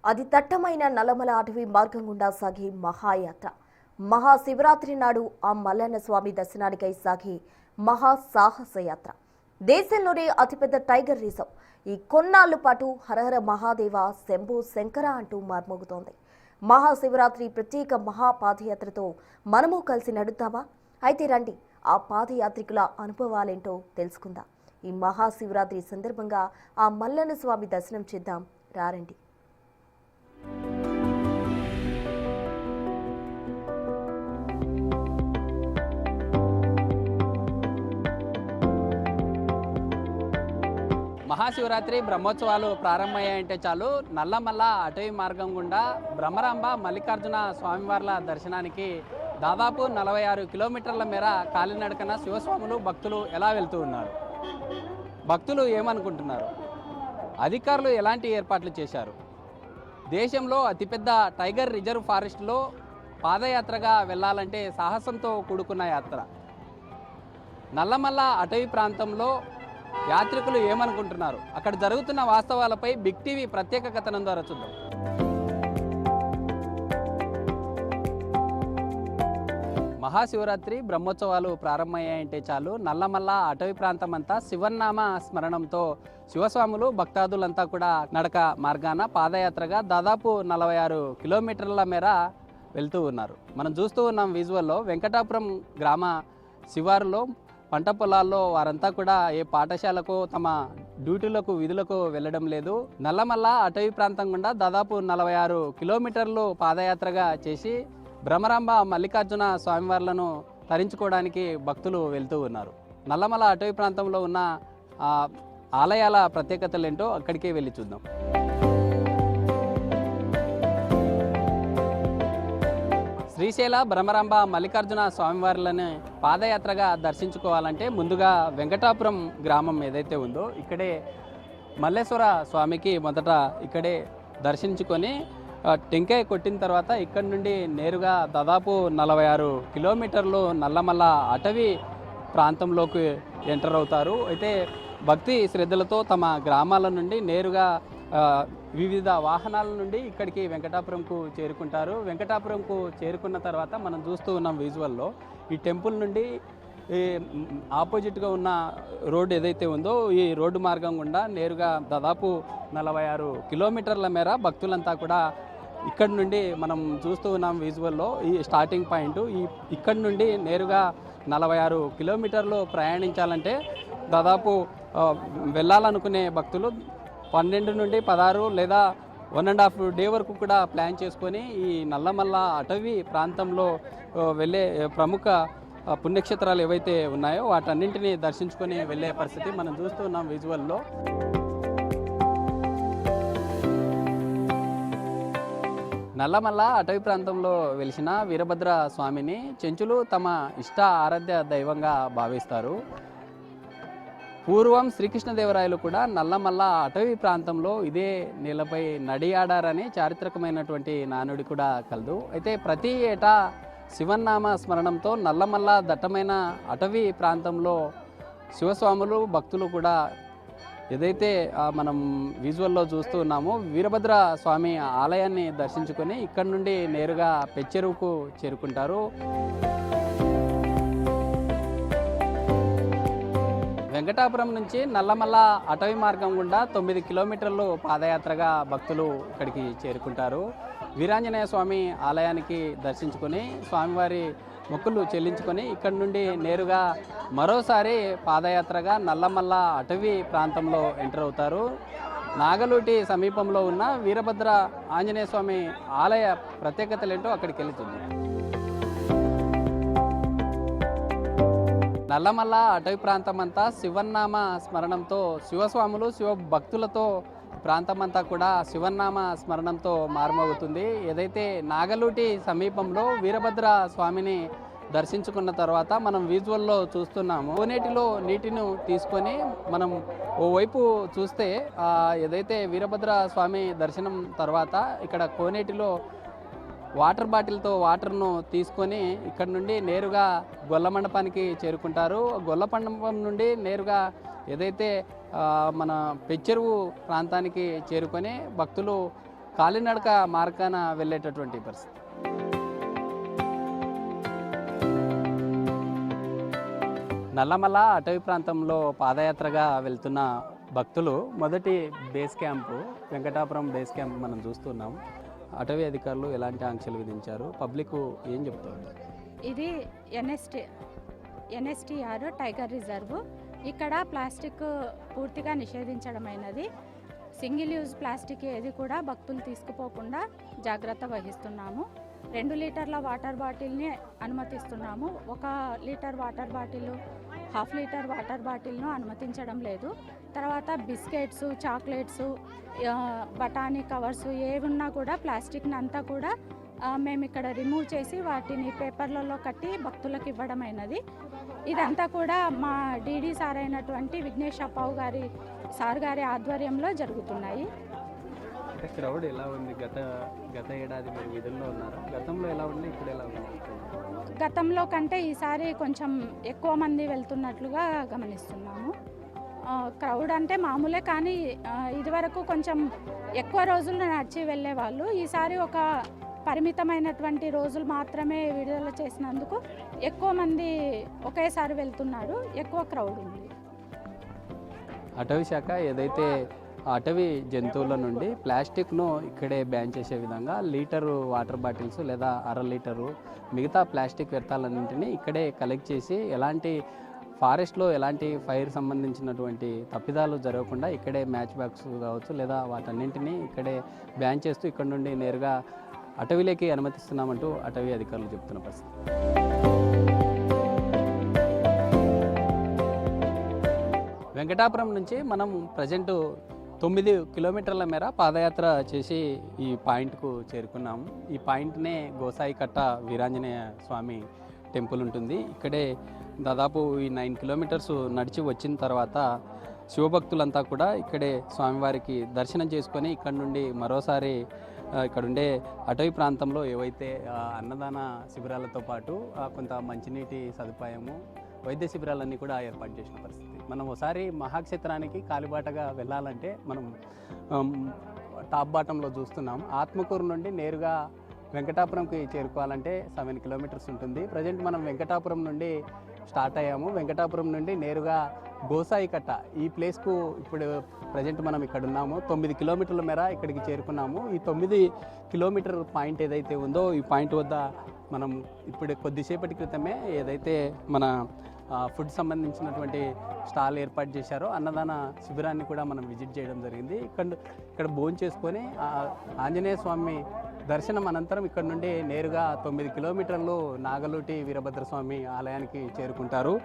అది దట్టమైన నల్లమల అటవీ మార్గం గుండా సాగే మహాయాత్ర. మహాశివరాత్రి నాడు ఆ మల్లన్న స్వామి దర్శనానికై సాగే మహాసాహస యాత్ర. దేశంలోనే అతిపెద్ద టైగర్ రిజర్వ్. ఈ కొన్నాళ్ల పాటు హరహర మహాదేవ, శంభో శంకర అంటూ మార్మోగుతోంది. మహాశివరాత్రి ప్రత్యేక మహాపాదయాత్రతో మనము కలిసి నడుద్దామా? అయితే రండి, ఆ పాదయాత్రికుల అనుభవాలేంటో తెలుసుకుందాం. ఈ మహాశివరాత్రి సందర్భంగా ఆ మల్లన్న స్వామి దర్శనం చేద్దాం, రారండి. మహాశివరాత్రి బ్రహ్మోత్సవాలు ప్రారంభమయ్యాయంటే చాలు నల్లమల్ల అటవీ మార్గం గుండా బ్రహ్మరాంబ మల్లికార్జున స్వామివార్ల దర్శనానికి దాదాపు 46 కిలోమీటర్ల మేర కాలినడకన శివస్వాములు భక్తులు ఎలా వెళ్తూ ఉన్నారు? భక్తులు ఏమనుకుంటున్నారు? అధికారులు ఎలాంటి ఏర్పాట్లు చేశారు? దేశంలో అతిపెద్ద టైగర్ రిజర్వ్ ఫారెస్ట్లో పాదయాత్రగా వెళ్ళాలంటే సాహసంతో కూడుకున్న యాత్ర. నల్లమల్ల అటవీ ప్రాంతంలో యాత్రికులు ఏమనుకుంటున్నారు? అక్కడ జరుగుతున్న వాస్తవాలపై బిగ్ టీవీ ప్రత్యేక కథనం ద్వారా చూద్దాం. మహాశివరాత్రి బ్రహ్మోత్సవాలు ప్రారంభమయ్యాయంటే చాలు నల్లమల్ల అటవీ ప్రాంతం అంతా శివనామ స్మరణంతో శివస్వాములు భక్తాదులంతా కూడా నడక మార్గాన పాదయాత్రగా దాదాపు 46 కిలోమీటర్ల మేర వెళ్తూ ఉన్నారు. మనం చూస్తూ ఉన్నాం విజువల్లో. వెంకటాపురం గ్రామ శివారులో పంట పొలాల్లో వారంతా కూడా ఏ పాఠశాలకు తమ డ్యూటీలకు విధులకు వెళ్ళడం లేదు. నల్లమల్ల అటవీ ప్రాంతం గుండా దాదాపు 46 కిలోమీటర్లు పాదయాత్రగా చేసి బ్రహ్మరాంబ మల్లికార్జున స్వామివార్లను తరించుకోవడానికి భక్తులు వెళ్తూ ఉన్నారు. నల్లమల్ల అటవీ ప్రాంతంలో ఉన్న ఆలయాల ప్రత్యేకతలు ఏంటో అక్కడికే వెళ్ళి చూద్దాం. శ్రీశైల బ్రహ్మరాంబ మల్లికార్జున స్వామివార్లను పాదయాత్రగా దర్శించుకోవాలంటే ముందుగా వెంకటాపురం గ్రామం ఏదైతే ఉందో ఇక్కడే మల్లేశ్వర స్వామికి మొదట ఇక్కడే దర్శించుకొని టెంకాయ కొట్టిన తర్వాత ఇక్కడి నుండి నేరుగా దాదాపు 46 కిలోమీటర్లు నల్లమల్ల అటవీ ప్రాంతంలోకి ఎంటర్ అవుతారు. అయితే భక్తి శ్రద్ధలతో తమ గ్రామాల నుండి నేరుగా వివిధ వాహనాల నుండి ఇక్కడికి వెంకటాపురంకు చేరుకుంటారు. వెంకటాపురంకు చేరుకున్న తర్వాత మనం చూస్తూ ఉన్నాం విజువల్లో, ఈ టెంపుల్ నుండి ఆపోజిట్గా ఉన్న రోడ్డు ఏదైతే ఉందో ఈ రోడ్డు మార్గం గుండా నేరుగా దాదాపు 46 కిలోమీటర్ల మేర భక్తులంతా కూడా ఇక్కడి నుండి మనం చూస్తూ ఉన్నాం విజువల్లో. ఈ స్టార్టింగ్ పాయింట్ ఇక్కడి నుండి నేరుగా 46 కిలోమీటర్లు ప్రయాణించాలంటే దాదాపు వెళ్ళాలనుకునే భక్తులు 12 నుండి 16 లేదా 1.5 డే వరకు కూడా ప్లాన్ చేసుకొని ఈ నల్లమల్ల అటవీ ప్రాంతంలో వెళ్ళే ప్రముఖ పుణ్యక్షేత్రాలు ఏవైతే ఉన్నాయో వాటన్నింటినీ దర్శించుకొని వెళ్ళే పరిస్థితి మనం చూస్తూ ఉన్నాం విజువల్లో. నల్లమల్ల అటవీ ప్రాంతంలో వెలిసిన వీరభద్ర స్వామిని చెంచులు తమ ఇష్ట ఆరాధ్య దైవంగా భావిస్తారు. పూర్వం శ్రీకృష్ణదేవరాయలు కూడా నల్లమల్ల అటవీ ప్రాంతంలో ఇదే నేలపై నడియాడారని చారిత్రకమైనటువంటి నానుడి కూడా కలదు. అయితే ప్రతి ఏటా శివనామ స్మరణంతో నల్లమల్ల దట్టమైన అటవీ ప్రాంతంలో శివస్వాములు భక్తులు కూడా ఏదైతే మనం విజువల్లో చూస్తూ ఉన్నామో వీరభద్ర స్వామి ఆలయాన్ని దర్శించుకొని ఇక్కడి నుండి నేరుగా పెచ్చెరువుకు చేరుకుంటారు. వెంకటాపురం నుంచి నల్లమల్ల అటవీ మార్గం గుండా 9 కిలోమీటర్లు పాదయాత్రగా భక్తులు ఇక్కడికి చేరుకుంటారు. వీరాంజనేయ స్వామి ఆలయానికి దర్శించుకొని స్వామివారి మొక్కులు చెల్లించుకొని ఇక్కడి నుండి నేరుగా మరోసారి పాదయాత్రగా నల్లమల్ల అటవీ ప్రాంతంలో ఎంటర్ అవుతారు. నాగలూటి సమీపంలో ఉన్న వీరభద్ర ఆంజనేయ స్వామి ఆలయ ప్రత్యేకతలేంటో అక్కడికి వెళుతుంది. నల్లమల్ల అటవీ ప్రాంతం అంతా శివనామ స్మరణంతో శివస్వాములు శివ భక్తులతో ప్రాంతమంతా కూడా శివనామ స్మరణంతో మారుమోగుతుంది. ఏదైతే నాగలూటి సమీపంలో వీరభద్ర స్వామిని దర్శించుకున్న తర్వాత మనం విజువల్లో చూస్తున్నాము, కోనేటిలో నీటిని తీసుకొని మనం ఓవైపు చూస్తే ఏదైతే వీరభద్ర స్వామి దర్శనం తర్వాత ఇక్కడ కోనేటిలో వాటర్ బాటిల్తో వాటర్ను తీసుకొని ఇక్కడ నుండి నేరుగా గొల్ల మండపానికి చేరుకుంటారు. గొల్ల మండపం నుండి నేరుగా ఏదైతే మన పెచ్చెరువు ప్రాంతానికి చేరుకొని భక్తులు కాలినడక మార్గాన వెళ్ళేటటువంటి పరిస్థితి. నల్లమల అటవీ ప్రాంతంలో పాదయాత్రగా వెళ్తున్న భక్తులు మొదటి base camp Venkatapuram base camp మనం చూస్తున్నాం. అటవీ అధికారులు ఎలాంటి ఆంక్షలు విధించారు, పబ్లిక్ ఏం చెప్తుంది? ఇది ఎన్ఎస్టిఆర్ టైగర్ రిజర్వ్. ఇక్కడ ప్లాస్టిక్ పూర్తిగా నిషేధించడమైనది. సింగిల్ యూజ్ ప్లాస్టిక్ ఏది కూడా భక్తులు తీసుకుపోకుండా జాగ్రత్త వహిస్తున్నాము. 2 లీటర్ల వాటర్ బాటిల్ని అనుమతిస్తున్నాము. 1 litre water bottle, 1/2 litre water బాటిల్ను అనుమతించడం లేదు. తర్వాత బిస్కెట్స్, చాక్లెట్స్, బఠానీ కవర్స్ ఏమున్నా కూడా ప్లాస్టిక్ని అంతా కూడా మేము ఇక్కడ రిమూవ్ చేసి వాటిని పేపర్లలో కట్టి భక్తులకు ఇవ్వడమైనది. ఇదంతా కూడా మా డీడీ సార్ అయినటువంటి విఘ్నేష్ అప్పావు గారి ఆధ్వర్యంలో జరుగుతున్నాయి. క్రౌడ్ ఎలా ఉంది? గత ఏడాది మీరు విధుల్లో ఉన్నారా? గతంలో ఎలా ఉంది, ఇప్పుడు ఎలా ఉంది? గతంలో కంటే ఈసారి కొంచెం ఎక్కువ మంది వెళ్తున్నట్లుగా గమనిస్తున్నాము. క్రౌడ్ అంటే మామూలే, కానీ ఇదివరకు కొంచెం ఎక్కువ రోజులు నడిచి వెళ్ళేవాళ్ళు. ఈసారి ఒక పరిమితమైనటువంటి రోజులు మాత్రమే విడుదల చేసినందుకు ఎక్కువ మంది ఒకేసారి వెళ్తున్నారు, ఎక్కువ క్రౌడ్ ఉంది. అటవీ శాఖ ఏదైతే అటవీ జంతువుల నుండి ప్లాస్టిక్ను ఇక్కడే బ్యాన్ చేసే విధంగా లీటరు వాటర్ బాటిల్స్ లేదా 1/2 లీటరు మిగతా ప్లాస్టిక్ వ్యర్థాలన్నింటినీ ఇక్కడే కలెక్ట్ చేసి ఎలాంటి ఫారెస్ట్లో ఎలాంటి ఫైర్ సంబంధించినటువంటి తప్పిదాలు జరగకుండా ఇక్కడే మ్యాచ్ బాక్స్ కావచ్చు లేదా వాటన్నింటినీ ఇక్కడే బ్యాన్ చేస్తూ ఇక్కడ నుండి నేరుగా అటవీలోకి అనుమతిస్తున్నామంటూ అటవీ అధికారులు చెప్తున్న పరిస్థితి. వెంకటాపురం నుంచి మనం ప్రజెంట్ 9 కిలోమీటర్ల మేర పాదయాత్ర చేసి ఈ పాయింట్కు చేరుకున్నాము. ఈ పాయింట్నే గోసాయి కట్ట వీరాంజనేయ స్వామి టెంపుల్ ఉంటుంది. ఇక్కడే దాదాపు ఈ 9 కిలోమీటర్స్ నడిచి వచ్చిన తర్వాత శివభక్తులంతా కూడా ఇక్కడే స్వామివారికి దర్శనం చేసుకొని ఇక్కడ నుండి మరోసారి ఇక్కడుండే అటవీ ప్రాంతంలో ఏవైతే అన్నదాన శిబిరాలతో పాటు కొంత మంచినీటి సదుపాయము, వైద్య శిబిరాలన్నీ కూడా ఏర్పాటు చేసిన పరిస్థితి. మనం ఒకసారి మహాక్షేత్రానికి కాలిబాటగా వెళ్ళాలంటే మనం టాప్ బాటంలో చూస్తున్నాం. ఆత్మకూరు నుండి నేరుగా వెంకటాపురంకి చేరుకోవాలంటే 7 కిలోమీటర్స్ ఉంటుంది. ప్రజెంట్ మనం వెంకటాపురం నుండి స్టార్ట్ అయ్యాము. వెంకటాపురం నుండి నేరుగా గోసాయి కట్ట ఈ ప్లేస్కు ఇప్పుడు ప్రజెంట్ మనం ఇక్కడ ఉన్నాము. 9 కిలోమీటర్ల మేర ఇక్కడికి చేరుకున్నాము. ఈ 9 కిలోమీటర్ పాయింట్ ఏదైతే ఉందో ఈ పాయింట్ వద్ద మనం ఇప్పుడు కొద్దిసేపటి క్రితమే ఏదైతే మన ఫుడ్ సంబంధించినటువంటి స్టాల్ ఏర్పాటు చేశారో అన్నదాన శిబిరాన్ని కూడా మనం విజిట్ చేయడం జరిగింది. ఇక్కడ భోజనం చేసుకొని ఆంజనేయ స్వామి దర్శనం అనంతరం ఇక్కడ నుండి నేరుగా 9 కిలోమీటర్లు నాగలూటి వీరభద్రస్వామి ఆలయానికి చేరుకుంటారు.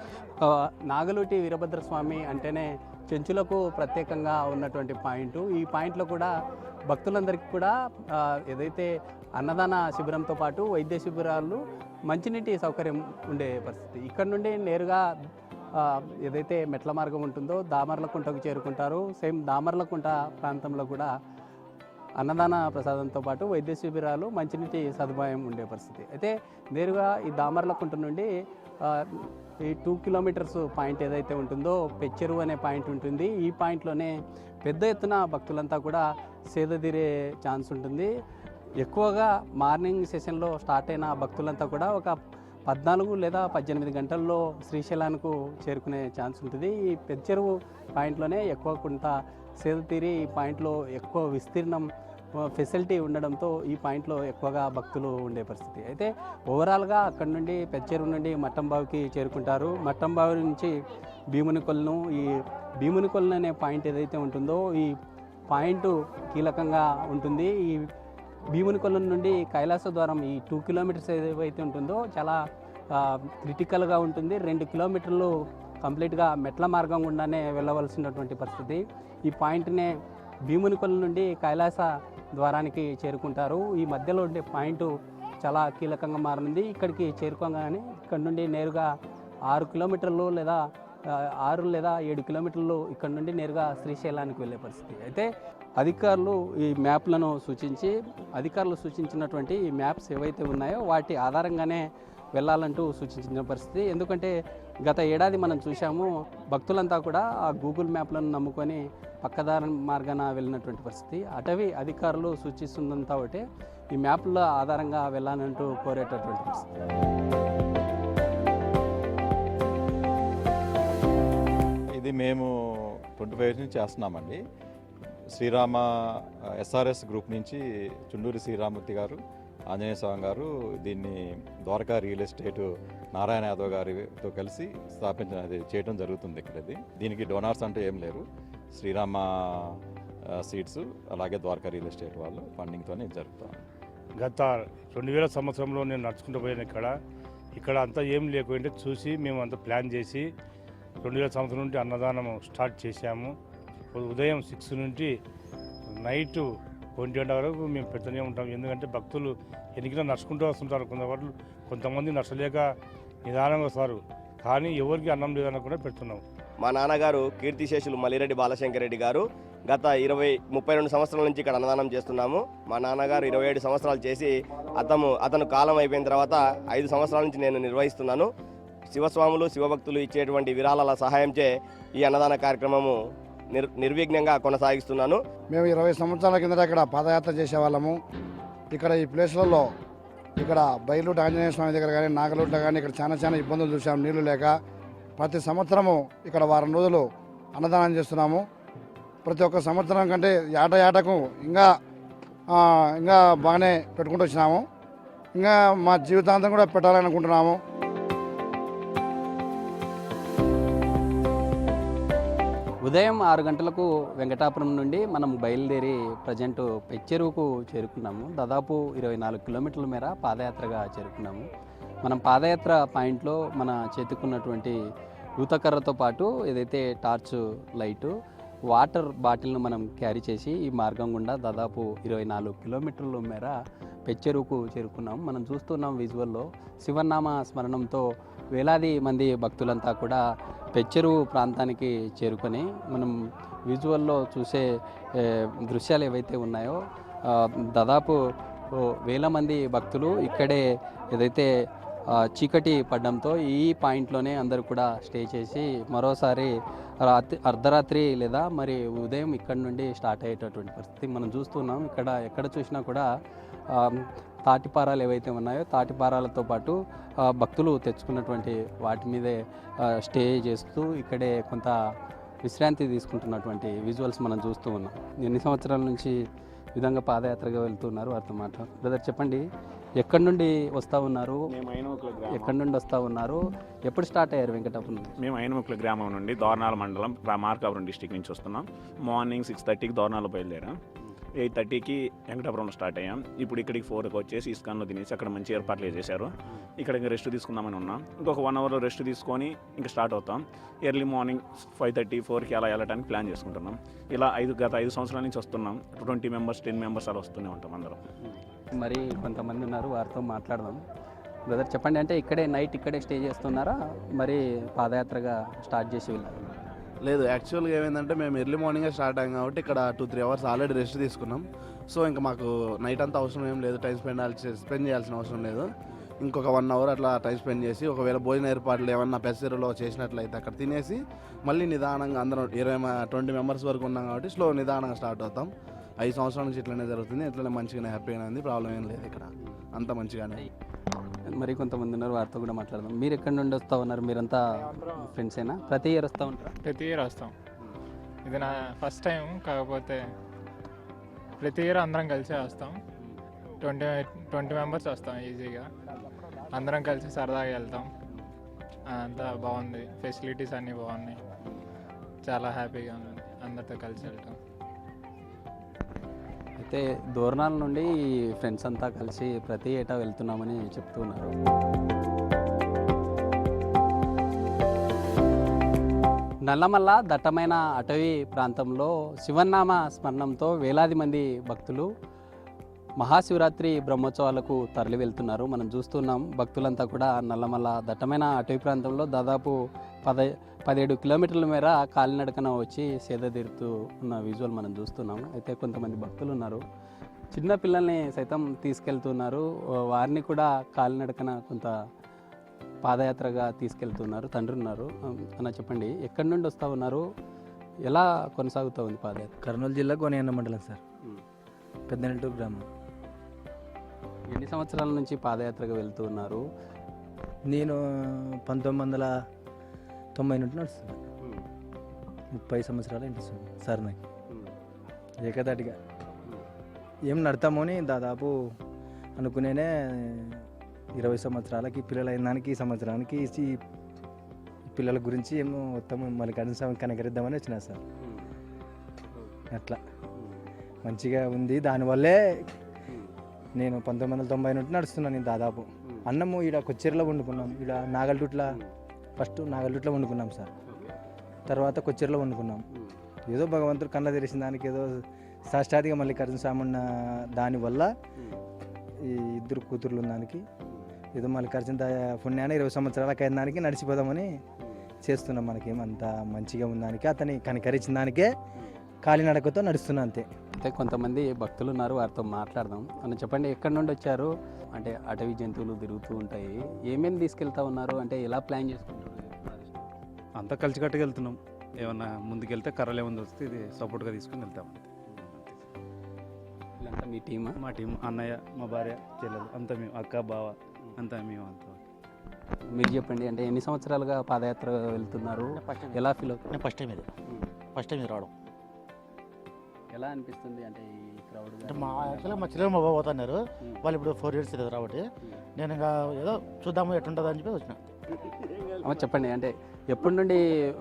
నాగలూటి వీరభద్రస్వామి అంటేనే చెంచులకు ప్రత్యేకంగా ఉన్నటువంటి పాయింట్. ఈ పాయింట్లో కూడా భక్తులందరికీ కూడా ఏదైతే అన్నదాన శిబిరంతో పాటు వైద్య శిబిరాలు, మంచినీటి సౌకర్యం ఉండే పరిస్థితి. ఇక్కడ నుండి నేరుగా ఏదైతే మెట్ల మార్గం ఉంటుందో దామర్లకుంటకు చేరుకుంటారు. సేమ్ దామర్లకుంట ప్రాంతంలో కూడా అన్నదాన ప్రసాదంతో పాటు వైద్య శిబిరాలు, మంచినీటి సదుపాయం ఉండే పరిస్థితి. అయితే నేరుగా ఈ దామర్లకుంట నుండి ఈ 2 కిలోమీటర్స్ పాయింట్ ఏదైతే ఉంటుందో పెచ్చెరువు అనే పాయింట్ ఉంటుంది. ఈ పాయింట్లోనే పెద్ద ఎత్తున భక్తులంతా కూడా సేదతీరే ఛాన్స్ ఉంటుంది. ఎక్కువగా మార్నింగ్ సెషన్లో స్టార్ట్ అయిన భక్తులంతా కూడా ఒక 14 లేదా 18 గంటల్లో శ్రీశైలానికి చేరుకునే ఛాన్స్ ఉంటుంది. ఈ పెచ్చెరువు పాయింట్లోనే ఎక్కువ కొంత సేదతీరి ఈ పాయింట్లో ఎక్కువ విస్తీర్ణం ఫెసిలిటీ ఉండడంతో ఈ పాయింట్లో ఎక్కువగా భక్తులు ఉండే పరిస్థితి. అయితే ఓవరాల్గా అక్కడ నుండి పెచ్చెరువు నుండి మట్టంబావికి చేరుకుంటారు. మట్టంబావి నుంచి భీమునికొలను, ఈ భీమునికొలను అనే పాయింట్ ఏదైతే ఉంటుందో ఈ పాయింట్ కీలకంగా ఉంటుంది. ఈ భీమునికొలను నుండి కైలాస ద్వారం ఈ 2 కిలోమీటర్స్ ఏదైతే ఉంటుందో చాలా క్రిటికల్గా ఉంటుంది. 2 కిలోమీటర్లు కంప్లీట్గా మెట్ల మార్గం గుండానే వెళ్ళవలసినటువంటి పరిస్థితి. ఈ పాయింట్నే భీమునికొలను నుండి కైలాస ద్వారానికి చేరుకుంటారు. ఈ మధ్యలో ఉండే పాయింట్ చాలా కీలకంగా మారింది. ఇక్కడికి చేరుకోగానే ఇక్కడ నుండి నేరుగా 6 కిలోమీటర్లు లేదా 6 లేదా 7 కిలోమీటర్లు ఇక్కడ నుండి నేరుగా శ్రీశైలానికి వెళ్ళే పరిస్థితి. అయితే అధికారులు ఈ మ్యాప్లను సూచించినటువంటి ఈ మ్యాప్స్ ఏవైతే ఉన్నాయో వాటి ఆధారంగానే వెళ్ళాలంటూ సూచించిన పరిస్థితి. ఎందుకంటే గత ఏడాది మనం చూసాము భక్తులంతా కూడా ఆ గూగుల్ మ్యాప్లను నమ్ముకొని పక్కదారి మార్గాన వెళ్ళినటువంటి పరిస్థితి. అటవీ అధికారులు సూచిస్తుందంతా ఒకటే, ఈ మ్యాప్ల ఆధారంగా వెళ్ళాలంటూ కోరేటటువంటి పరిస్థితి. ఇది మేము 25 నుంచి చేస్తున్నామండి. శ్రీరామ ఎస్ఆర్ఎస్ గ్రూప్ నుంచి చుండూరి శ్రీరామూర్తి గారు, ఆంజనేయ స్వామి గారు దీన్ని ద్వారకా రియల్ ఎస్టేట్ నారాయణ యాదవ్ గారితో కలిసి చేయడం జరుగుతుంది. ఇక్కడ దీనికి డోనార్స్ అంటే ఏం లేరు, శ్రీరామ సీడ్స్ అలాగే ద్వారకా రియల్ ఎస్టేట్ వాళ్ళు ఫండింగ్తోనే జరుగుతాం. గత 2000 సంవత్సరంలో నేను నడుచుకుంటూ పోయాను. ఇక్కడ అంతా ఏం లేకుంటే చూసి మేము అంతా ప్లాన్ చేసి 2000 సంవత్సరం నుండి అన్నదానం స్టార్ట్ చేశాము. ఉదయం 6 నుండి నైట్ 1 గంట వరకు మేము పెడుతూనే ఉంటాం. ఎందుకంటే భక్తులు ఎన్నికైనా నడుచుకుంటూ వస్తుంటారు. కొంతమంది నడచలేక నిదానంగా వస్తారు, కానీ ఎవరికి అన్నం లేదనకుండా పెడుతున్నాం. మా నాన్నగారు కీర్తిశేషులు మల్లిరెడ్డి బాలశంకర్ రెడ్డి గారు గత 32 సంవత్సరాల నుంచి ఇక్కడ అన్నదానం చేస్తున్నాము. మా నాన్నగారు 27 సంవత్సరాలు చేసి అతను కాలం అయిపోయిన తర్వాత 5 సంవత్సరాల నుంచి నేను నిర్వహిస్తున్నాను. శివస్వాములు శివభక్తులు ఇచ్చేటువంటి విరాళాల సహాయంచే ఈ అన్నదాన కార్యక్రమము నిర్విఘ్నంగా కొనసాగిస్తున్నాను. మేము 20 సంవత్సరాల కిందట ఇక్కడ పాదయాత్ర చేసేవాళ్ళము. ఇక్కడ ఈ ప్లేస్లలో ఇక్కడ బయలుట ఆంజనేయ స్వామి దగ్గర కానీ నాగలుట కానీ ఇక్కడ చాలా ఇబ్బందులు చూసాము, నీళ్లు లేక. ప్రతి సంవత్సరము ఇక్కడ వారం రోజులు అన్నదానం చేస్తున్నాము. ప్రతి ఒక్క సంవత్సరం కంటే ఏటకు ఇంకా బాగానే పెట్టుకుంటూ వచ్చినాము. ఇంకా మా జీవితాంతం కూడా పెట్టాలనుకుంటున్నాము. ఉదయం 6 గంటలకు వెంకటాపురం నుండి మనం బయలుదేరి ప్రజెంట్ పెచ్చెరువుకు చేరుకున్నాము. దాదాపు 24 కిలోమీటర్ల మేర పాదయాత్రగా చేరుకున్నాము. మనం పాదయాత్ర పాయింట్లో మన చేతుకున్నటువంటి యూతకర్రతో పాటు ఏదైతే టార్చ్ లైటు, వాటర్ బాటిల్ను మనం క్యారీ చేసి ఈ మార్గం గుండా దాదాపు 24 కిలోమీటర్ల మేర పెచ్చెరువుకు చేరుకున్నాం. మనం చూస్తున్నాం విజువల్లో శివనామ స్మరణంతో వేలాది మంది భక్తులంతా కూడా పెచ్చెరువు ప్రాంతానికి చేరుకొని మనం విజువల్లో చూసే దృశ్యాలు ఏవైతే ఉన్నాయో దాదాపు వేల మంది భక్తులు ఇక్కడే ఏదైతే చీకటి పడడంతో ఈ పాయింట్లోనే అందరూ కూడా స్టే చేసి మరోసారి అర్ధరాత్రి లేదా మరి ఉదయం ఇక్కడ నుండి స్టార్ట్ అయ్యేటటువంటి పరిస్థితి మనం చూస్తున్నాం. ఎక్కడ చూసినా కూడా తాటిపారాలు ఏవైతే ఉన్నాయో తాటిపారాలతో పాటు భక్తులు తెచ్చుకున్నటువంటి వాటి మీదే స్టే చేస్తూ ఇక్కడే కొంత విశ్రాంతి తీసుకుంటున్నటువంటి విజువల్స్ మనం చూస్తూ ఉన్నాం. ఎన్ని సంవత్సరాల నుంచి విధంగా పాదయాత్రగా వెళ్తున్నారు వారితో మాట్లాడు. బ్రదర్ చెప్పండి, ఎక్కడి నుండి వస్తూ ఉన్నారు, ఎక్కడి నుండి వస్తూ ఉన్నారు, ఎప్పుడు స్టార్ట్ అయ్యారు వెంకటాపురం? మేము ఐనముకుల గ్రామం నుండి దోర్నాల మండలం మార్కాపురం డిస్టిక్ నుంచి వస్తున్నాం. మార్నింగ్ 6:30కి దోర్నాలు బయలుదేరాం. 8:30కి వెంకటాపురంలో స్టార్ట్ అయ్యాం. ఇప్పుడు ఇక్కడికి 4కి వచ్చేసి ఇస్కాన్లో తినేసి అక్కడ మంచి ఏర్పాట్లు చేశారు. ఇక్కడ ఇంకా రెస్ట్ తీసుకుందామని ఉన్నాం. ఇంకొక 1 అవర్లో రెస్ట్ తీసుకొని ఇంకా స్టార్ట్ అవుతాం. ఎర్లీ మార్నింగ్ 5:30, 4కి అలా వెళ్ళడానికి ప్లాన్ చేసుకుంటున్నాం. ఇలా గత 5 సంవత్సరాల నుంచి వస్తున్నాం. 20 మెంబర్స్ 10 మెంబర్స్ అలా వస్తూనే ఉంటాం అందరం. మరి కొంతమంది ఉన్నారు, వారితో మాట్లాడదాం. బ్రదర్ చెప్పండి, అంటే నైట్ ఇక్కడే స్టే చేస్తున్నారా, మరి పాదయాత్రగా స్టార్ట్ చేసి వెళ్ళారు? లేదు, యాక్చువల్గా ఏమైందంటే మేము ఎర్లీ మార్నింగే స్టార్ట్ అయ్యాం కాబట్టి ఇక్కడ 2-3 అవర్స్ ఆల్రెడీ రెస్ట్ తీసుకున్నాం. సో ఇంకా మాకు నైట్ అంతా అవసరం ఏం లేదు, టైం స్పెండ్ చేయాల్సిన అవసరం లేదు. ఇంకొక 1 అవర్ అట్లా టైం స్పెండ్ చేసి ఒకవేళ భోజన ఏర్పాట్లు ఏమన్నా పెసరులో చేసినట్లయితే అక్కడ తినేసి మళ్ళీ నిదానంగా అందరం 20 మెంబర్స్ వరకు ఉన్నాం కాబట్టి నిదానంగా స్టార్ట్ అవుతాం. 5 సంవత్సరాల నుంచి ఇట్లనే జరుగుతుంది. ఇట్లనే మంచిగానే హ్యాపీగానే ఉంది, ప్రాబ్లం ఏం లేదు. ఇక్కడ అంతా మంచిగానే. మరి కొంతమంది ఉన్నారు, వారితో కూడా మాట్లాడదాం. మీరు ఎక్కడి నుండి వస్తూ ఉన్నారు? మీరంతా ఫ్రెండ్సేనా? ప్రతి ఇయర్ వస్తూ ఉంటారా? ప్రతి ఇయర్ వస్తాం. ఇది నా ఫస్ట్ టైం, కాకపోతే ప్రతి ఇయర్ అందరం కలిసే వస్తాం. 20 మెంబర్స్ వస్తాం ఈజీగా. అందరం కలిసి సరదాగా వెళ్తాం. అంతా బాగుంది, ఫెసిలిటీస్ అన్నీ బాగున్నాయి, చాలా హ్యాపీగా ఉంది అందరితో కలిసి వెళ్తాం. అయితే దూరణాల నుండి ఫ్రెండ్స్ అంతా కలిసి ప్రతి ఏటా వెళ్తున్నామని చెప్తున్నారు. నల్లమల్ల దట్టమైన అటవీ ప్రాంతంలో శివనామ స్మరణంతో వేలాది మంది భక్తులు మహాశివరాత్రి బ్రహ్మోత్సవాలకు తరలి వెళ్తున్నారు. మనం చూస్తున్నాం భక్తులంతా కూడా నల్లమల్ల దట్టమైన అటవీ ప్రాంతంలో దాదాపు 17 కిలోమీటర్ల మేర కాలినడకన వచ్చి సేద తీరుతూ ఉన్న విజువల్ మనం చూస్తున్నాము. అయితే కొంతమంది భక్తులు ఉన్నారు, చిన్న పిల్లల్ని సైతం తీసుకెళ్తున్నారు. వారిని కూడా కాలినడకన కొంత పాదయాత్రగా తీసుకెళ్తున్నారు, తండ్రి ఉన్నారు. అన్న చెప్పండి, ఎక్కడి నుండి వస్తూ ఉన్నారు, ఎలా కొనసాగుతూ ఉంది పాదయాత్ర? కర్నూలు జిల్లా గోనియన్న మండలం సార్, పెద్దనెల్లూరు గ్రామం. ఎన్ని సంవత్సరాల నుంచి పాదయాత్రగా వెళ్తూ ఉన్నారు? నేను 1990 నుండి నడుస్తున్నాను. 30 సంవత్సరాలు నడుస్తున్నాను సార్. నాకు ఏకదాటిగా ఏం నడతామో అని దాదాపు అనుకునేనే 20 సంవత్సరాలకి పిల్లలు అయిన దానికి ఈ సంవత్సరానికి ఈ పిల్లల గురించి ఏమో మొత్తం మళ్ళీ కనకరిద్దామని వచ్చినా సార్. అట్లా మంచిగా ఉంది. దానివల్లే నేను 1990 నుండి నడుస్తున్నాను. నేను దాదాపు అన్నము ఈడ కొచ్చేరులో వండుకున్నాం. ఈడ నాగల్టుట్ల ఫస్ట్ నాగల్టుట్ల వండుకున్నాం సార్. తర్వాత కొచ్చేరులో వండుకున్నాం. ఏదో భగవంతుడు కళ్ళ తెరిసిన దానికి ఏదో సాష్టాదిగా మళ్ళీ కరిసిన సామున్న దానివల్ల ఈ ఇద్దరు కూతుర్లు ఉన్నదానికి ఏదో మళ్ళీ కరిచిన పుణ్యాన 20 సంవత్సరాలకు అయిన దానికి నడిచిపోదామని చేస్తున్నాం. మనకేమంత మంచిగా ఉన్నదానికి అతని కనికరించిన దానికే కాలినడకతో నడుస్తున్నా అంతే. అయితే కొంతమంది భక్తులు ఉన్నారు, వారితో మాట్లాడదాం. అని చెప్పండి, ఎక్కడి నుండి వచ్చారు? అంటే అటవీ జంతువులు తిరుగుతూ ఉంటాయి, ఏమేమి తీసుకెళ్తా ఉన్నారు, అంటే ఎలా ప్లాన్ చేసుకుంటారు? అంతా కలిసికట్టుగా వెళ్తున్నాం. ఏమన్నా ముందుకెళ్తే కర్రలు ఏముంది వస్తే ఇది సపోర్ట్గా తీసుకుని వెళ్తాం. వీళ్ళంతా మీ టీమా? మా టీం, అన్నయ్య, మా భార్య, చెల్లెలు అంతా మేము, అక్క బావ అంతా మేము అంతా. మీరు చెప్పండి, అంటే ఎన్ని సంవత్సరాలుగా పాదయాత్ర వెళ్తున్నారు, ఎలా ఫీల్ అవుతుంది? నేను ఫస్ట్ టైం ఇది రావడం. ఎలా అనిపిస్తుంది అంటే ఈ క్రౌడ్? అంటే యాక్చువల్గా మా చిల్లర మా బాబు పోతున్నారు. వాళ్ళు ఇప్పుడు 4 years కదా రాబట్టి నేను ఇంకా ఏదో చూద్దాము ఎట్లుంటుంది అని చెప్పి వచ్చిన. అమ్మ చెప్పండి, అంటే ఎప్పటి నుండి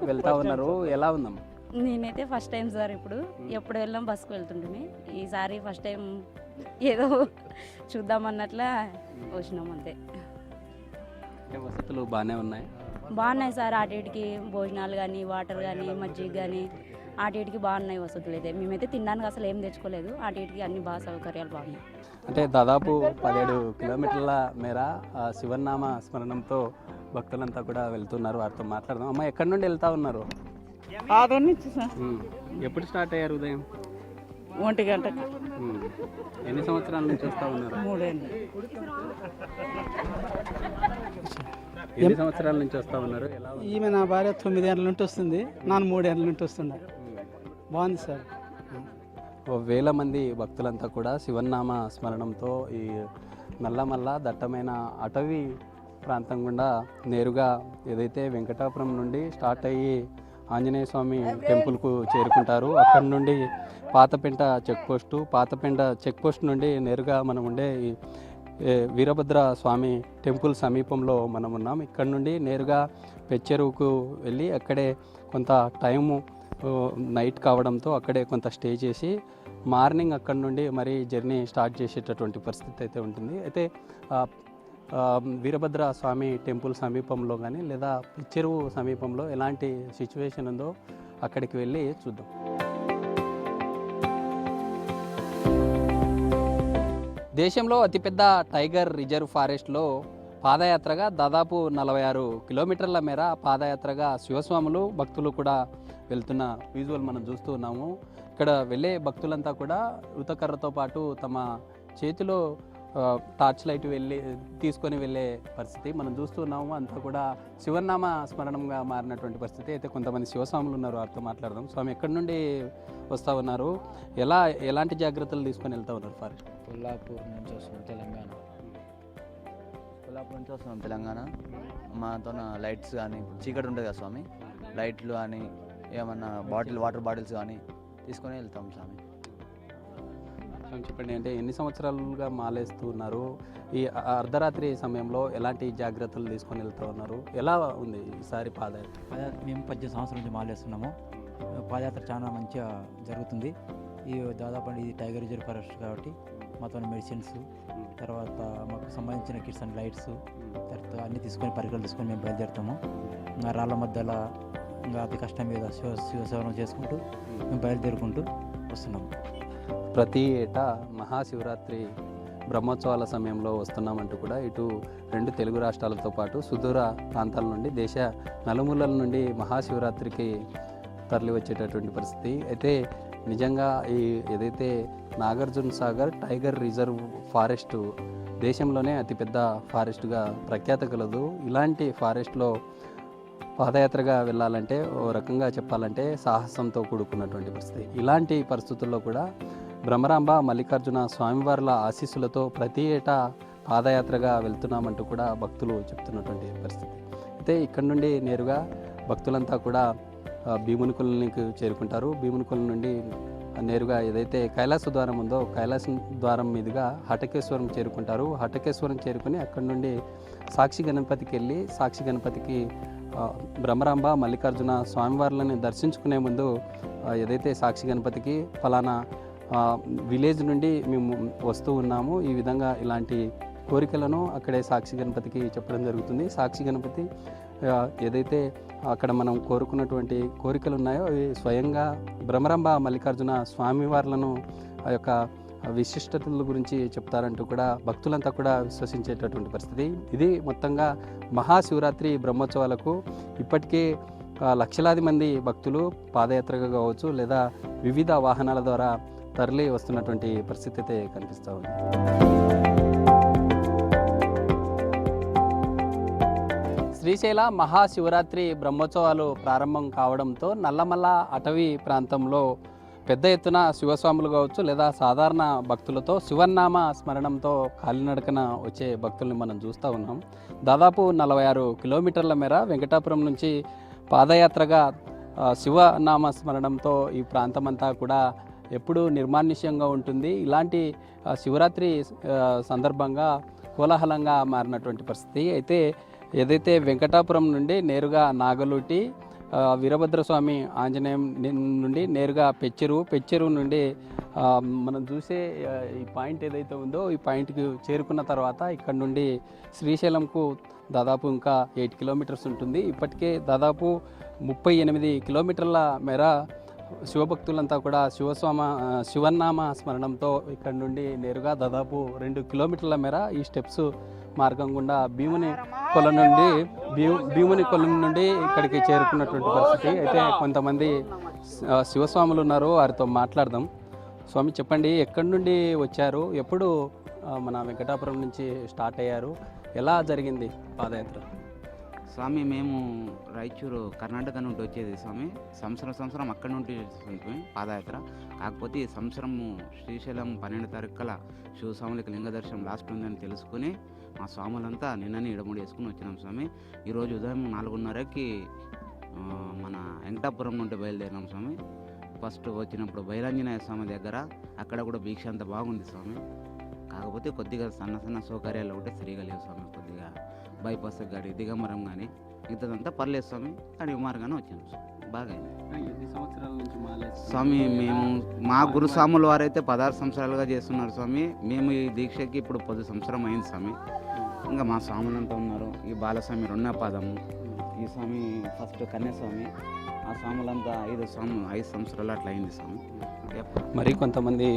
వెళ్తా ఉన్నారు, ఎలా ఉందమ్మ? నేనైతే ఫస్ట్ టైం సార్. ఎప్పుడు వెళ్ళాం బస్సుకు వెళ్తుంటే, ఈసారి ఫస్ట్ టైం ఏదో చూద్దామన్నట్లా వచ్చినాం అంతే. వసతులు బాగానే ఉన్నాయి? బాగున్నాయి సార్. ఆటేటికి భోజనాలు కానీ, వాటర్ కానీ, మజ్జిగ కానీ ఆటేటికి బాగున్నాయి వసతులు. అయితే మేమైతే తినడానికి అసలు ఏం తెచ్చుకోలేదు. ఆటేటికి అన్ని బాగా సౌకర్యాలు బాగున్నాయి. అంటే దాదాపు 17 కిలోమీటర్ల మేర శివనామ స్మరణంతో భక్తులంతా కూడా వెళ్తున్నారు, వారితో మాట్లాడదాం. అమ్మ ఎక్కడి నుండి వెళ్తా ఉన్నారు? ఎప్పుడు స్టార్ట్ అయ్యారు? ఉదయం 1 గంటకి. ఎన్ని సంవత్సరాల నుంచి వస్తూ ఉన్నారు? 3 ఏళ్ళు. ఎన్ని సంవత్సరాల నుంచి వస్తూ ఉన్నారు? ఎలా ఉంది? ఈమె నా భార్య 9 ఏళ్ళ నుండి వస్తుంది, నాన్న 3 ఏళ్ళ నుండి వస్తున్నా. బాగుంది సార్. 1000 మంది భక్తులంతా కూడా శివనామ స్మరణంతో ఈ నల్లమల్ల దట్టమైన అటవీ ప్రాంతం గుండా నేరుగా ఏదైతే వెంకటాపురం నుండి స్టార్ట్ అయ్యి ఆంజనేయ స్వామి టెంపుల్కు చేరుకుంటారు. అక్కడి నుండి పాతపెంట చెక్ పోస్ట్ నుండి నేరుగా మనం ఉండే వీరభద్ర స్వామి టెంపుల్ సమీపంలో మనం ఉన్నాం. ఇక్కడ నుండి నేరుగా పెచ్చెరువుకు వెళ్ళి అక్కడే కొంత టైము నైట్ కావడంతో అక్కడే కొంత స్టే చేసి మార్నింగ్ అక్కడ నుండి మరి జర్నీ స్టార్ట్ చేసేటటువంటి పరిస్థితి అయితే ఉంటుంది. అయితే వీరభద్ర స్వామి టెంపుల్ సమీపంలో కానీ లేదా పెచ్చెరువు సమీపంలో ఎలాంటి సిచ్యువేషన్ ఉందో అక్కడికి వెళ్ళి చూద్దాం. దేశంలో అతిపెద్ద టైగర్ రిజర్వ్ ఫారెస్ట్లో పాదయాత్రగా దాదాపు 46 కిలోమీటర్ల మేర పాదయాత్రగా శివస్వాములు భక్తులు కూడా వెళ్తున్న విజువల్ మనం చూస్తూ ఉన్నాము. ఇక్కడ వెళ్ళే భక్తులంతా కూడా ఉతకర్రతో పాటు తమ చేతిలో టార్చ్ లైట్ తీసుకొని వెళ్ళే పరిస్థితి మనం చూస్తూ ఉన్నాము. అంతా కూడా శివనామ స్మరణంగా మారినటువంటి పరిస్థితి. అయితే కొంతమంది శివస్వాములు ఉన్నారు, వారితో మాట్లాడదాం. స్వామి ఎక్కడి నుండి వస్తూ ఉన్నారు, ఎలాంటి జాగ్రత్తలు తీసుకొని వెళ్తూ ఉన్నారు? ఫారెస్ట్ కొల్లాపూర్ నుంచి వస్తున్నాం తెలంగాణ. మాతో లైట్స్ కానీ చీకటి ఉంటుంది కదా స్వామి, లైట్లు కానీ ఏమన్నా వాటర్ బాటిల్స్ కానీ తీసుకొని వెళ్తాం స్వామి. చెప్పండి, అంటే ఎన్ని సంవత్సరాలుగా మాలేస్తూ ఉన్నారు? ఈ అర్ధరాత్రి సమయంలో ఎలాంటి జాగ్రత్తలు తీసుకొని వెళ్తూ ఉన్నారు? ఎలా ఉంది ఈసారి పాదయాత్ర? మేము 18 సంవత్సరాల నుంచి మాలేస్తున్నాము. పాదయాత్ర చాలా మంచిగా జరుగుతుంది. ఈ దాదాపు ఇది టైగర్ రిజర్వ్ ఫారెస్ట్ కాబట్టి మాతో మెడిసిన్స్, తర్వాత మాకు సంబంధించిన కిట్స్ అండ్ లైట్స్, తర్వాత అన్నీ తీసుకొని పరికరాలు తీసుకొని మేము బయలుదేరుతాము. రాళ్ళ మధ్యలో ఇంకా అతి కష్టం మీద శివసేవనం చేసుకుంటూ మేము బయలుదేరుకుంటూ వస్తున్నాము. ప్రతి ఏటా మహాశివరాత్రి బ్రహ్మోత్సవాల సమయంలో వస్తున్నామంటూ కూడా ఇటు 2 తెలుగు రాష్ట్రాలతో పాటు సుదూర ప్రాంతాల నుండి దేశ నలుమూలల నుండి మహాశివరాత్రికి తరలి వచ్చేటటువంటి పరిస్థితి. అయితే నిజంగా ఈ ఏదైతే Nagarjuna Sagar tiger reserve forest దేశంలోనే అతిపెద్ద ఫారెస్ట్గా ప్రఖ్యాత కలదు. ఇలాంటి ఫారెస్ట్లో పాదయాత్రగా వెళ్ళాలంటే ఓ రకంగా చెప్పాలంటే సాహసంతో కూడుకున్నటువంటి పరిస్థితి. ఇలాంటి పరిస్థితుల్లో కూడా భ్రమరాంబ మల్లికార్జున స్వామివార్ల ఆశీస్సులతో ప్రతి ఏటా పాదయాత్రగా వెళ్తున్నామంటూ కూడా భక్తులు చెప్తున్నటువంటి పరిస్థితి. అయితే ఇక్కడ నుండి నేరుగా భక్తులంతా కూడా భీముని కొలనికి చేరుకుంటారు. భీముని కొలను నుండి నేరుగా ఏదైతే కైలాస ద్వారం ఉందో కైలాసం ద్వారం మీదుగా హటకేశ్వరం చేరుకుంటారు. హటకేశ్వరం చేరుకుని అక్కడ నుండి సాక్షి గణపతికి వెళ్ళి సాక్షి గణపతికి భ్రమరాంబ మల్లికార్జున స్వామివార్లని దర్శించుకునే ముందు ఏదైతే సాక్షి గణపతికి ఫలానా విలేజ్ నుండి మేము వస్తూ ఉన్నాము, ఈ విధంగా ఇలాంటి కోరికలను అక్కడే సాక్షి గణపతికి చెప్పడం జరుగుతుంది. సాక్షి గణపతి ఏదైతే అక్కడ మనం కోరుకున్నటువంటి కోరికలు ఉన్నాయో అవి స్వయంగా భ్రమరాంబ మల్లికార్జున స్వామివార్లను ఆ యొక్క విశిష్టతల గురించి చెప్తారంటూ కూడా భక్తులంతా కూడా విశ్వసించేటటువంటి పరిస్థితి. ఇది మొత్తంగా మహాశివరాత్రి బ్రహ్మోత్సవాలకు ఇప్పటికే లక్షలాది మంది భక్తులు పాదయాత్రగా కావచ్చు లేదా వివిధ వాహనాల ద్వారా తరలి వస్తున్నటువంటి పరిస్థితి అయితే కనిపిస్తూ ఉంది. శ్రీశైల మహాశివరాత్రి బ్రహ్మోత్సవాలు ప్రారంభం కావడంతో నల్లమల్ల అటవీ ప్రాంతంలో పెద్ద ఎత్తున శివస్వాములు కావచ్చు లేదా సాధారణ భక్తులతో శివనామ స్మరణంతో కాలినడకన వచ్చే భక్తుల్ని మనం చూస్తూ ఉన్నాం. దాదాపు 46 కిలోమీటర్ల మేర వెంకటాపురం నుంచి పాదయాత్రగా శివనామ స్మరణంతో ఈ ప్రాంతమంతా కూడా ఎప్పుడూ నిర్మానుష్యంగా ఉంటుంది. ఇలాంటి శివరాత్రి సందర్భంగా కోలాహలంగా మారినటువంటి పరిస్థితి. అయితే ఏదైతే వెంకటాపురం నుండి నేరుగా నాగలూటి వీరభద్రస్వామి ఆంజనేయం నుండి నేరుగా పెచ్చెరువు నుండి మనం చూసే ఈ పాయింట్ ఏదైతే ఉందో ఈ పాయింట్కి చేరుకున్న తర్వాత ఇక్కడ నుండి శ్రీశైలంకు దాదాపు ఇంకా 8 కిలోమీటర్స్ ఉంటుంది. ఇప్పటికే దాదాపు 38 కిలోమీటర్ల మేర శివభక్తులంతా కూడా శివనామ స్మరణంతో ఇక్కడ నుండి నేరుగా దాదాపు 2 కిలోమీటర్ల మేర ఈ స్టెప్స్ మార్గం గుండా భీముని కొలం నుండి ఇక్కడికి చేరుకున్నటువంటి పరిస్థితి. అయితే కొంతమంది శివస్వాములు ఉన్నారు, వారితో మాట్లాడదాం. స్వామి చెప్పండి, ఎక్కడి నుండి వచ్చారు, ఎప్పుడు మన వెంకటాపురం నుంచి స్టార్ట్ అయ్యారు, ఎలా జరిగింది పాదయాత్ర? స్వామి మేము రాయచూరు కర్ణాటక నుండి వచ్చేది స్వామి. సంవత్సరం అక్కడి నుండి ఉంటుంది పాదయాత్ర. కాకపోతే ఈ సంవత్సరము శ్రీశైలం 12 తారీఖు కల్లా శివస్వాములకి లింగ దర్శనం లాస్ట్ ఉందని తెలుసుకుని మా స్వాములంతా నిన్ననే ఇడముడి వేసుకుని వచ్చినాం స్వామి. ఈరోజు ఉదయం 4:30కి మన వెంకటాపురం నుండి బయలుదేరినాం స్వామి. ఫస్ట్ వచ్చినప్పుడు బైరాంజనేయ స్వామి దగ్గర అక్కడ కూడా భిక్ష అంత బాగుంది స్వామి. కాకపోతే కొద్దిగా సన్న సౌకర్యాలు ఒకటి సరిగా లేవు స్వామి. కొద్దిగా బైపాస్ గాడి దిగంబరం కానీ ఇంతదంతా పర్లేదు స్వామి. కానీ మార్గానే వచ్చాను స్వామి. బాగా స్వామి మేము మా గురుస్వాముల వారైతే 16 సంవత్సరాలుగా చేస్తున్నారు స్వామి. మేము ఈ దీక్షకి ఇప్పుడు 10 సంవత్సరం అయింది స్వామి. ఇంకా మా స్వాములంతా ఉన్నారు. ఈ బాలస్వామి 2వ పాదము, ఈ స్వామి ఫస్ట్ కన్యాస్వామి, ఆ స్వాములంతా 5 సంవత్సరాలు అట్లా అయింది స్వామి. మరి కొంతమంది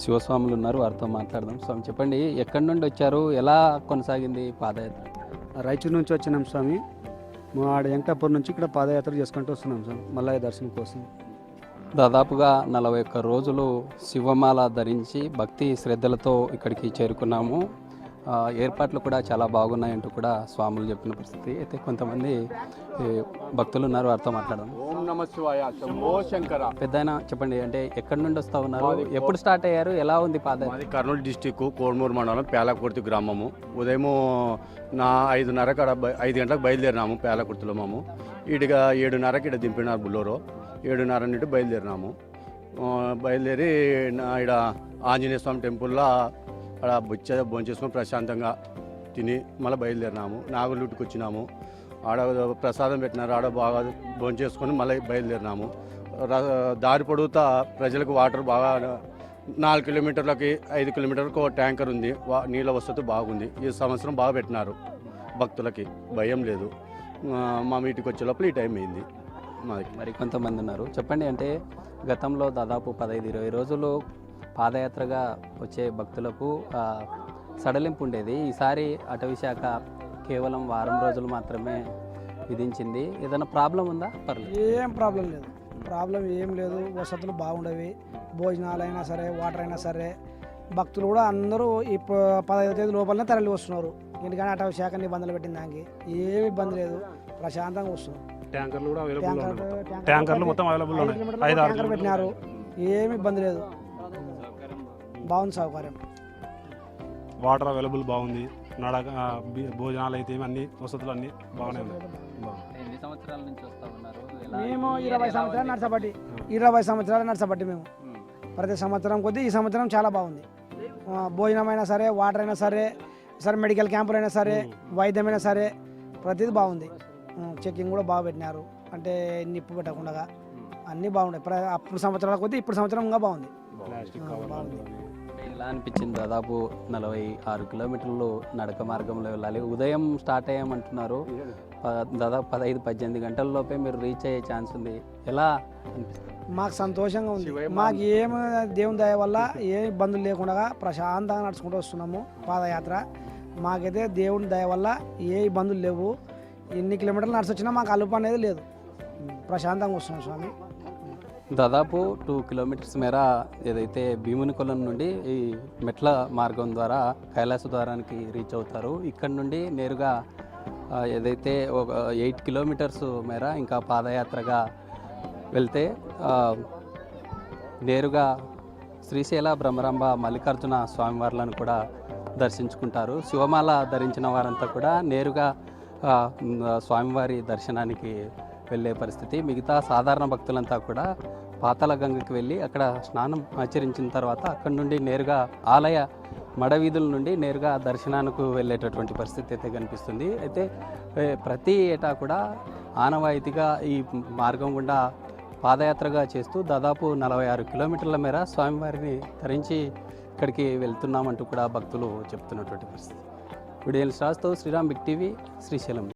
శివస్వాములు ఉన్నారు, వారితో మాట్లాడదాం. స్వామి చెప్పండి, ఎక్కడి నుండి వచ్చారు, ఎలా కొనసాగింది పాదయాత్ర? రాయచూరు నుంచి వచ్చినాం స్వామి. మా వెంకటాపురం నుంచి ఇక్కడ పాదయాత్ర చేసుకుంటూ వస్తున్నాం స్వామి మల్లయ్య దర్శనం కోసం. దాదాపుగా 41 రోజులు శివమాల ధరించి భక్తి శ్రద్ధలతో ఇక్కడికి చేరుకున్నాము. ఏర్పాట్లు కూడా చాలా బాగున్నాయంటూ కూడా స్వాములు చెప్పిన పరిస్థితి. అయితే కొంతమంది భక్తులు ఉన్నారు, వారితో మాట్లాడదాం. ఓం నమః శివాయ, శంభో శంకర. పెద్దయినా చెప్పండి, అంటే ఎక్కడి నుండి వస్తూ ఉన్నారు, ఎప్పుడు స్టార్ట్ అయ్యారు, ఎలా ఉంది పాదయాత్ర? మాది కర్నూలు డిస్టిక్ కోడమూరు మండలం పేలకుర్తి గ్రామము. ఉదయం 5 గంటలకు బయలుదేరినాము పేలకుర్తిలో. మేము ఇటుగా 7:30కి ఇక్కడ దింపినారు బుల్లోరో. 7:30 నుండి బయలుదేరినాము. బయలుదేరి ఇక్కడ ఆంజనేయ స్వామి టెంపుల్లో అక్కడ భోంచేసుకొని ప్రశాంతంగా తిని మళ్ళీ బయలుదేరినాము. నాగులూటికి వచ్చినాము. ఆడ ప్రసాదం పెట్టినారు, ఆడ బాగా భోంచేసుకొని మళ్ళీ బయలుదేరినాము. దారి పొడుగుతా ప్రజలకు వాటర్ బాగా 4 కిలోమీటర్లకి 5 కిలోమీటర్లకు ట్యాంకర్ ఉంది. నీళ్ళ వసతి బాగుంది. ఈ సంవత్సరం బాగా పెట్టినారు. భక్తులకి భయం లేదు. మా మీటికి వచ్చే లోపల ఈ టైం అయింది. మరి కొంతమంది ఉన్నారు, చెప్పండి, అంటే గతంలో దాదాపు 15-20 రోజులు పాదయాత్రగా వచ్చే భక్తులకు సడలింపు ఉండేది. ఈసారి అటవీ శాఖ కేవలం వారం రోజులు మాత్రమే విధించింది. ఏదైనా ప్రాబ్లం ఉందా? పర్లేదు, ఏం ప్రాబ్లం లేదు. ప్రాబ్లం ఏం లేదు. వసతులు బాగుండేవి. భోజనాలు అయినా సరే, వాటర్ అయినా సరే, భక్తులు కూడా అందరూ ఈ 15వ తేదీ లోపలనే తరలి వస్తున్నారు. ఎందుకంటే అటవీ శాఖ నిబంధనలు పెట్టిన దానికి ఏమి ఇబ్బంది లేదు, ప్రశాంతంగా వస్తున్నారు. ట్యాంకర్లు కూడా అవైలబుల్ ట్యాంకర్లు మొత్తం అవైలబుల్ ఉన్నాయి. ట్యాంకర్ పెట్టినారు, ఏమి ఇబ్బంది లేదు, బాగుంది సౌకర్యం. వాటర్ అవైలబుల్ బాగుంది. నడక భోజనాలు అయితే అన్ని వసతులు అన్నీ బాగానే ఉన్నాయి. ఎన్ని సంవత్సరాల నుంచి వస్తూ ఉన్నారు? మేము 20 సంవత్సరాలు నడచబట్టి మేము ప్రతి సంవత్సరం కొద్దీ ఈ సంవత్సరం చాలా బాగుంది. భోజనం అయినా సరే, వాటర్ అయినా సరే, మెడికల్ క్యాంపులు అయినా సరే, వైద్యమైనా సరే, ప్రతిదీ బాగుంది. చెక్కింగ్ కూడా బాగా పెట్టినారు, అంటే నిప్పు పెట్టకుండా అన్నీ బాగున్నాయి. అప్పుడు సంవత్సరాల కొద్దీ ఇప్పుడు సంవత్సరం ఇంకా బాగుంది. ఎలా అనిపించింది? దాదాపు 46 కిలోమీటర్లు నడక మార్గంలో వెళ్ళాలి. ఉదయం స్టార్ట్ అయ్యామంటున్నారు, దాదాపు 15-18 గంటల్లోపే మీరు రీచ్ అయ్యే ఛాన్స్ ఉంది. ఎలా అనిపిస్తుంది? మాకు సంతోషంగా ఉంది. మాకు ఏమి దేవుని దయ వల్ల ఏ ఇబ్బందులు లేకుండా ప్రశాంతంగా నడుచుకుంటూ వస్తున్నాము పాదయాత్ర. మాకైతే దేవుని దయ వల్ల ఏ ఇబ్బందులు లేవు. ఎన్ని కిలోమీటర్లు నడిచొచ్చినా మాకు అలుపు అనేది లేదు, ప్రశాంతంగా వస్తున్నాం స్వామి. దాదాపు 2 కిలోమీటర్స్ మేర ఏదైతే భీముని కొలం నుండి ఈ మెట్ల మార్గం ద్వారా కైలాస ద్వారానికి రీచ్ అవుతారు. ఇక్కడ నుండి నేరుగా ఏదైతే ఒక 8 కిలోమీటర్స్ మేర ఇంకా పాదయాత్రగా వెళ్తే నేరుగా శ్రీశైల బ్రహ్మరాంబ మల్లికార్జున స్వామివార్లను కూడా దర్శించుకుంటారు. శివమాల ధరించిన వారంతా కూడా నేరుగా స్వామివారి దర్శనానికి వెళ్ళే పరిస్థితి. మిగతా సాధారణ భక్తులంతా కూడా పాతాళ గంగకి వెళ్ళి అక్కడ స్నానం ఆచరించిన తర్వాత అక్కడి నుండి నేరుగా ఆలయ మడవీధుల నుండి నేరుగా దర్శనానికి వెళ్ళేటటువంటి పరిస్థితి అయితే కనిపిస్తుంది. అయితే ప్రతి ఏటా కూడా ఆనవాయితీగా ఈ మార్గం గుండా పాదయాత్రగా చేస్తూ దాదాపు 46 కిలోమీటర్ల మేర స్వామివారిని ధరించి ఇక్కడికి వెళ్తున్నామంటూ కూడా భక్తులు చెప్తున్నటువంటి పరిస్థితి. వీడియో రాస్తూ శ్రీరామ్ బిగ్ టీవీ, శ్రీశైలం.